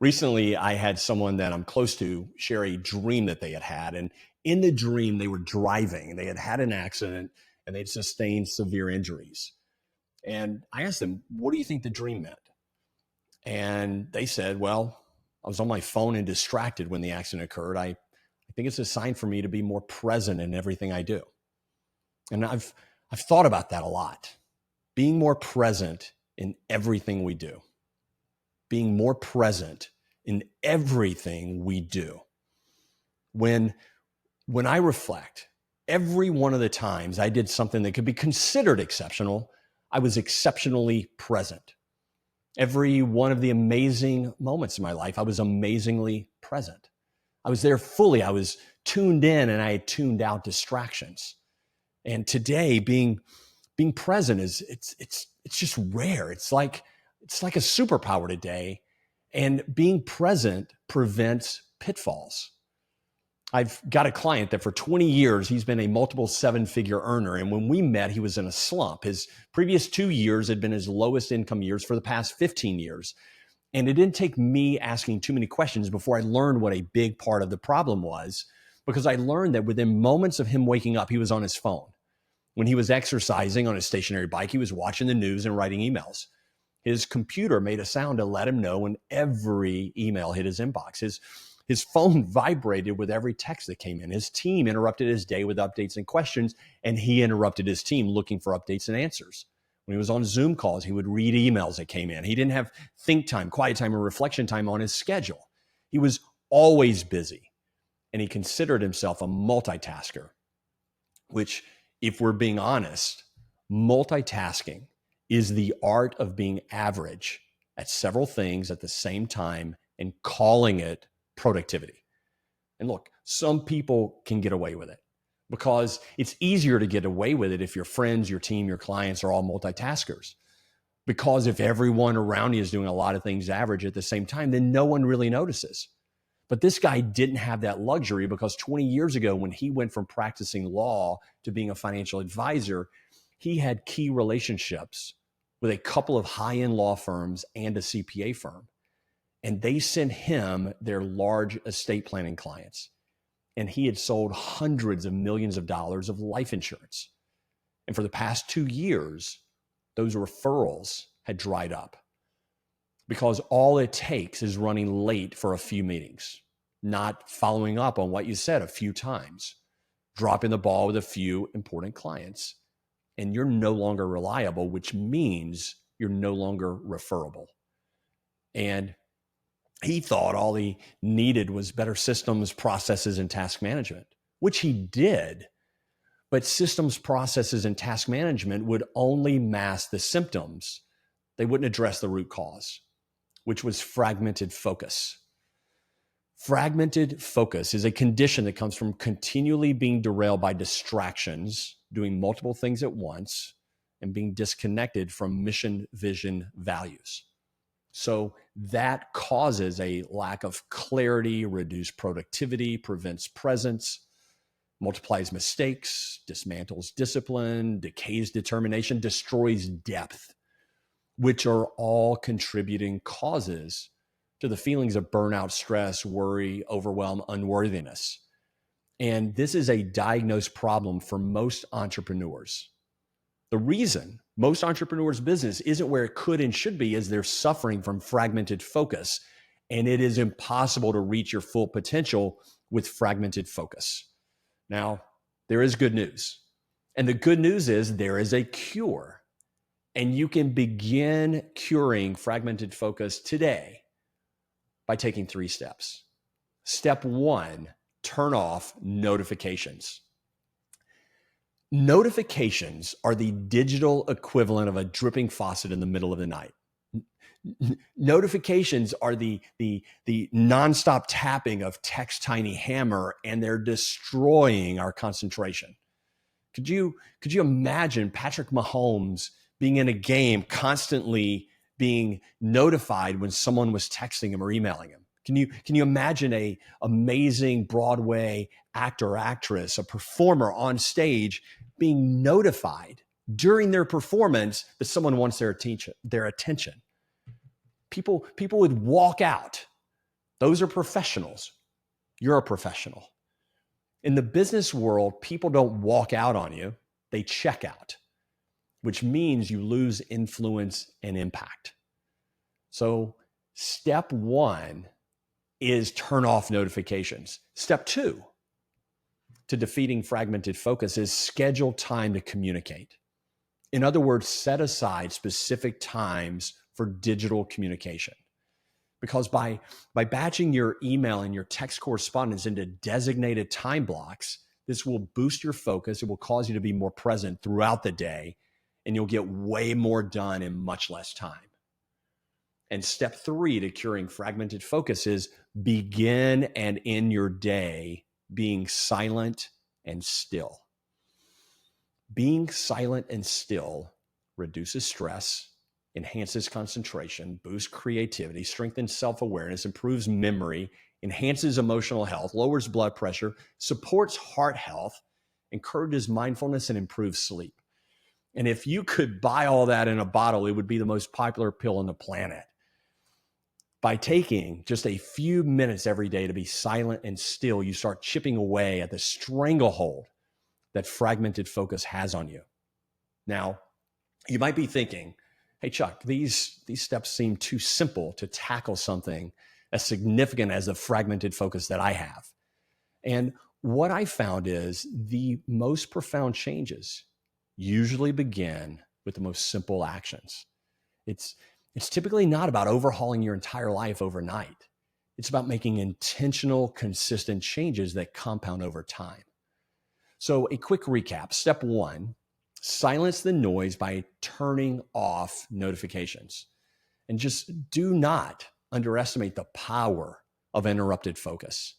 Recently, I had someone that I'm close to share a dream that they had had. And in the dream, they were driving. They had had an accident and they'd sustained severe injuries. And I asked them, what do you think the dream meant? And they said, well, I was on my phone and distracted when the accident occurred. I think it's a sign for me to be more present in everything I do. And I've thought about that a lot. Being more present in everything we do. Being more present in everything we do. When I reflect, every one of the times I did something that could be considered exceptional, I was exceptionally present. Every one of the amazing moments in my life, I was amazingly present. I was there fully. I was tuned in and I had tuned out distractions. And today, being present it's just rare. It's like a superpower today. And being present prevents pitfalls. I've got a client that for 20 years, he's been a multiple seven-figure earner. And when we met, he was in a slump. His previous 2 years had been his lowest income years for the past 15 years. And it didn't take me asking too many questions before I learned what a big part of the problem was, because I learned that within moments of him waking up, he was on his phone. When he was exercising on his stationary bike, he was watching the news and writing emails. His computer made a sound to let him know when every email hit his inbox. His phone vibrated with every text that came in. His team interrupted his day with updates and questions, and he interrupted his team looking for updates and answers. When he was on Zoom calls, he would read emails that came in. He didn't have think time, quiet time, or reflection time on his schedule. He was always busy, and he considered himself a multitasker, which, if we're being honest, multitasking is the art of being average at several things at the same time and calling it productivity. And look, some people can get away with it because it's easier to get away with it if your friends, your team, your clients are all multitaskers. Because if everyone around you is doing a lot of things average at the same time, then no one really notices. But this guy didn't have that luxury because 20 years ago, when he went from practicing law to being a financial advisor, he had key relationships with a couple of high-end law firms and a CPA firm. And they sent him their large estate planning clients. And he had sold hundreds of millions of dollars of life insurance. And for the past 2 years, those referrals had dried up because all it takes is running late for a few meetings, not following up on what you said a few times, dropping the ball with a few important clients, and you're no longer reliable, which means you're no longer referable. And he thought all he needed was better systems, processes, and task management, which he did. But systems, processes, and task management would only mask the symptoms. They wouldn't address the root cause, which was fragmented focus. Fragmented focus is a condition that comes from continually being derailed by distractions, doing multiple things at once, and being disconnected from mission, vision, values. So that causes a lack of clarity, reduced productivity, prevents presence, multiplies mistakes, dismantles discipline, decays determination, destroys depth, which are all contributing causes to the feelings of burnout, stress, worry, overwhelm, unworthiness. And this is a diagnosed problem for most entrepreneurs. The reason most entrepreneurs' business isn't where it could and should be is they're suffering from fragmented focus, and it is impossible to reach your full potential with fragmented focus. Now, there is good news. And the good news is there is a cure, and you can begin curing fragmented focus today by taking 3 steps. Step 1, turn off notifications. Notifications are the digital equivalent of a dripping faucet in the middle of the night. Notifications are the nonstop tapping of text tiny hammer, and they're destroying our concentration. Could you imagine Patrick Mahomes being in a game constantly being notified when someone was texting him or emailing him? Can you imagine a amazing Broadway actor or actress, a performer on stage being notified during their performance that someone wants their attention? People would walk out Those are professionals. You're a professional. In the business world, people don't walk out on you, they check out, which means you lose influence and impact. So step one is turn off notifications. Step two to defeating fragmented focus is schedule time to communicate. In other words, set aside specific times for digital communication. Because by batching your email and your text correspondence into designated time blocks, this will boost your focus. It will cause you to be more present throughout the day, and you'll get way more done in much less time. And step three to curing fragmented focus is begin and end your day being silent and still. Being silent and still reduces stress, enhances concentration, boosts creativity, strengthens self-awareness, improves memory, enhances emotional health, lowers blood pressure, supports heart health, encourages mindfulness, and improves sleep. And if you could buy all that in a bottle, it would be the most popular pill on the planet. By taking just a few minutes every day to be silent and still, you start chipping away at the stranglehold that fragmented focus has on you. Now, you might be thinking, hey, Chuck, these steps seem too simple to tackle something as significant as the fragmented focus that I have. And what I found is the most profound changes usually begin with the most simple actions. It's typically not about overhauling your entire life overnight. It's about making intentional, consistent changes that compound over time. So a quick recap. Step one, silence the noise by turning off notifications. And just do not underestimate the power of interrupted focus.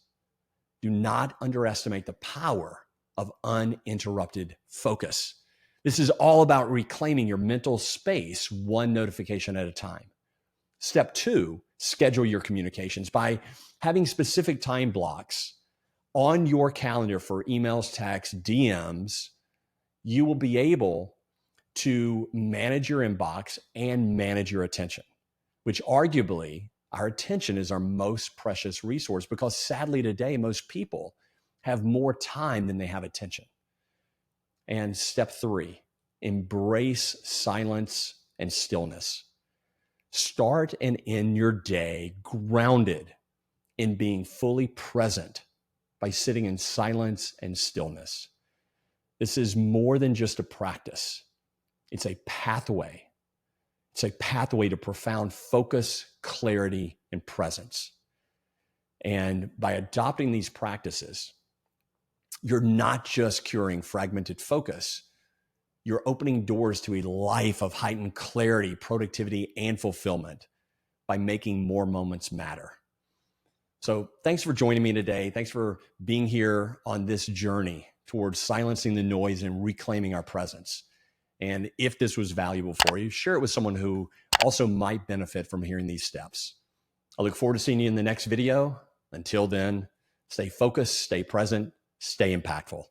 Do not underestimate the power of uninterrupted focus. This is all about reclaiming your mental space one notification at a time. Step two, schedule your communications by having specific time blocks on your calendar for emails, texts, DMs. You will be able to manage your inbox and manage your attention, which arguably our attention is our most precious resource because sadly today, most people have more time than they have attention. And step three, embrace silence and stillness. Start and end your day grounded in being fully present by sitting in silence and stillness. This is more than just a practice. It's a pathway. It's a pathway to profound focus, clarity, and presence. And by adopting these practices, you're not just curing fragmented focus, you're opening doors to a life of heightened clarity, productivity, and fulfillment by making more moments matter. So thanks for joining me today. Thanks for being here on this journey towards silencing the noise and reclaiming our presence. And if this was valuable for you, share it with someone who also might benefit from hearing these steps. I look forward to seeing you in the next video. Until then, stay focused, stay present, stay impactful.